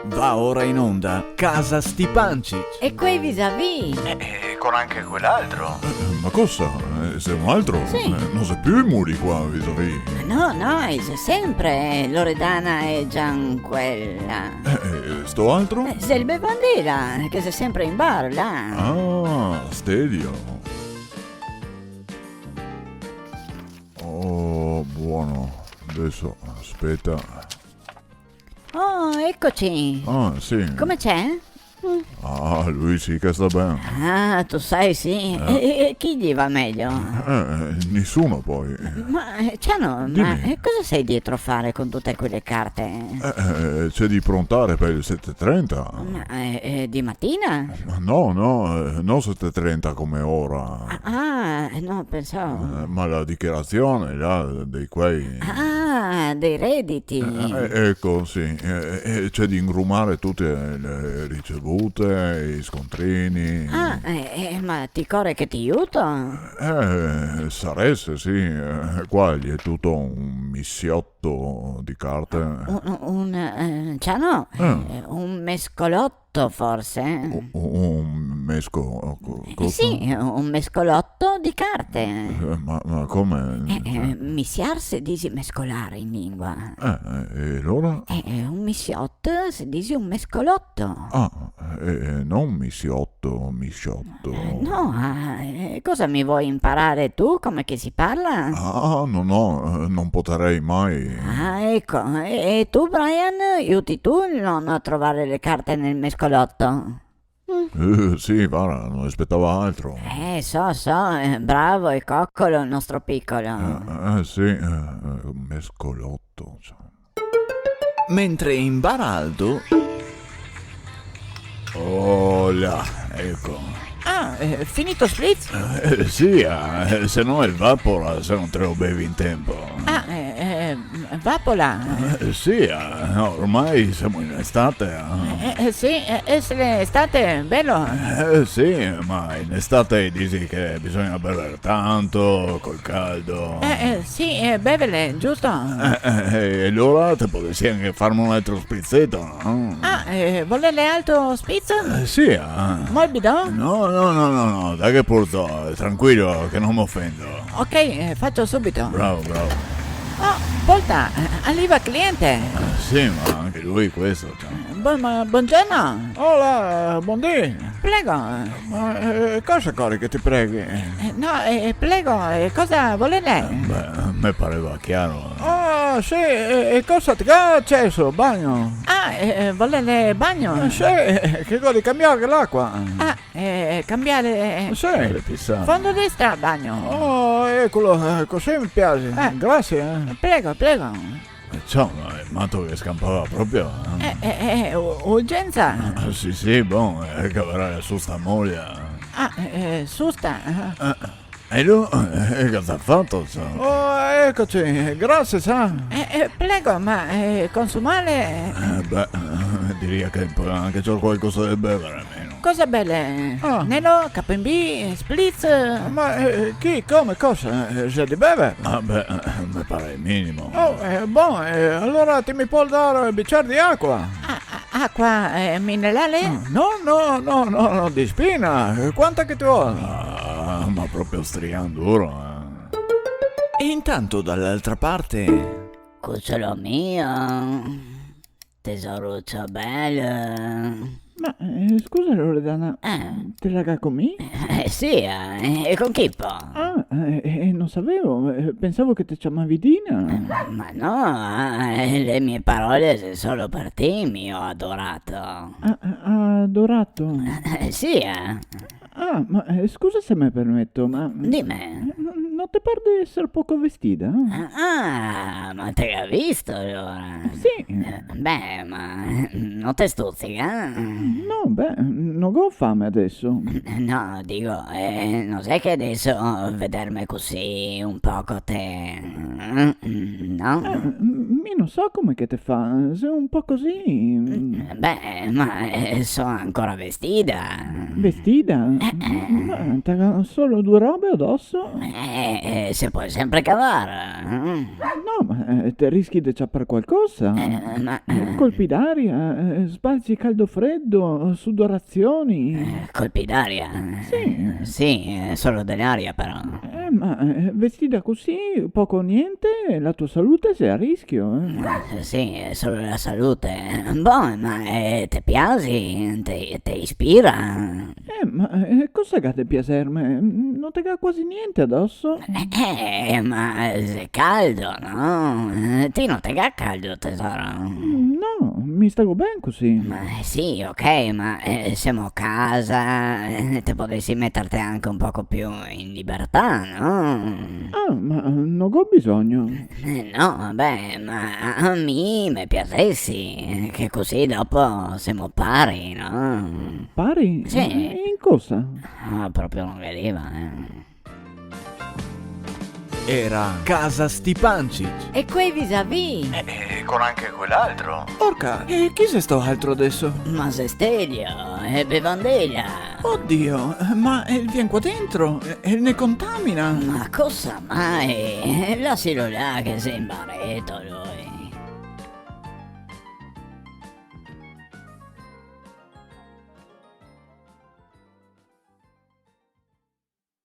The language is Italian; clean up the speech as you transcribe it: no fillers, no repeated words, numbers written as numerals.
Va ora in onda Casa Stipancic. E quei vis-à-vis? Con anche quell'altro. Ma cosa? Sei un altro? Sì. Non sei più i muri qua, vis-à-vis. No, è sempre Loredana e Gianquella. Sto altro? Sei il bevandera, che sei sempre in bar, là. Ah, Stelio. Oh, buono. Adesso, aspetta. Oh, eccoci. Ah, sì. Come c'è? Ah, lui sì che sta bene. Ah, tu sai, sì. E chi gli va meglio? Nessuno poi. Ma, Ciano, Dimmi. cosa sei dietro a fare con tutte quelle carte? C'è di prontare per il 7:30. Ma, di mattina? No, non 7:30 come ora. No, pensavo. Ma la dichiarazione là dei quei. Ah, dei redditi. Ecco, sì. C'è di ingrumare tutte le ricevute, i scontrini. Ma ti corre che ti aiuto? Saresse, sì. Qua gli è tutto un missiotto di carte. Ciano, un mescolotto forse? Un mesco. Sì, un mescolotto di carte. Ma come? Missiar si dice mescolare in lingua. E allora? Un missiotto si dice un mescolotto. Non missiotto. No, cosa mi vuoi imparare tu come che si parla? No, non potrei mai. Ecco, e tu Brian, aiuti tu il nonno a trovare le carte nel mescolotto? Sì, guarda, non aspettava altro. So, bravo e coccolo il nostro piccolo. Sì, un mescolotto. Cioè. Mentre in bar Aldo. Oh là, ecco. Finito spritz? Sì, se no il vapor, se non te lo bevi in tempo. Vapola. Sì, ormai siamo in estate. Sì, essere estate, bello. Sì, ma in estate dici che bisogna bere tanto, col caldo. Sì, bevele, giusto? E allora te potresti anche farmi un altro sprizzetto, no? Volele alto spritz? Sì, Morbido? No, dai che porto, tranquillo, che non mi offendo. Ok, faccio subito. Bravo. Oh, volta, arriva cliente. Sì, ma anche lui questo. Cioè. Buongiorno. Hola, buondì. Prego. Ma cosa cori che ti preghi? No, prego, cosa vuole lei? Beh, a me pareva chiaro. Ah, sì, e cosa ti ha acceso? Bagno? Vuole lei bagno? Sì, che vuoi cambiare l'acqua? Cambiare Sì. Pissato. fondo destra bagno. Oh, eccolo, così mi piace. Grazie. Prego. Ciao, ma il matto che scampava proprio. Urgenza. Sì, buon, che avrà la sua sta moglie. Susta. E lui, che ti ha fatto? So? Oh, eccoci, grazie, sa. Prego, ma consumare Beh, direi che poi anche c'ho qualcosa da bere almeno. cosa belle? Nero, KB, Splitz. Ma chi, come, cosa? Se di beve? Vabbè, mi pare il minimo. Oh, buono, allora ti mi puoi dare un bicchiere di acqua? Acqua minerale? No, di spina. Quanta che ti vuoi? Ma proprio strianduro, E intanto dall'altra parte. Cucciolo mio, tesoruccio bello. Ma scusa Loredana, te la caccomi? Sì, e con chi po'? Non sapevo, pensavo che ti chiamavi Dina. Ma no, le mie parole sono solo per te, mio adorato. Adorato. Sì, Ma scusa se mi permetto, ma dimmi. non ti pare di essere poco vestita? Ma te l'ha visto allora? Sì. Beh, ma non te stuzzica? No, non ho fame adesso. No, dico, non sai che adesso vedermi così un poco te... No? mi non so come che te fa, sei un po' così. Beh, ma sono ancora vestita. Vestita? Ma t'ha solo due robe addosso? Se puoi sempre cavare. No, ma te rischi di ciappare qualcosa? Ma Colpi d'aria, sbalzi caldo-freddo, sudorazioni. colpi d'aria? Sì. Sì, solo dell'aria però. Ma vestita così, poco o niente, la tua salute sei a rischio. Sì, è solo la salute. Boh, ma ti piaci? Ti ispira? Ma cosa che te piacerme? Non te ga quasi niente addosso? Ma è caldo, no? Ti non ti fa caldo, tesoro? No, mi stavo ben così. Ma sì, ok, ma siamo a casa, te potessi metterti anche un poco più in libertà, no? Ah, ma non ho bisogno. No, vabbè, ma a me mi piacessi, che così dopo siamo pari, no? Pari? Sì. In cosa? Ah, proprio non vedeva, Era Casa Stipancic. E quei vis-à-vis? E con anche quell'altro. Porca, e chi sei sto altro adesso? Ma se Stelio e Bevandeglia. Oddio, ma viene qua dentro e ne contamina. Ma cosa mai? Lascialo là che sei in baretto lui.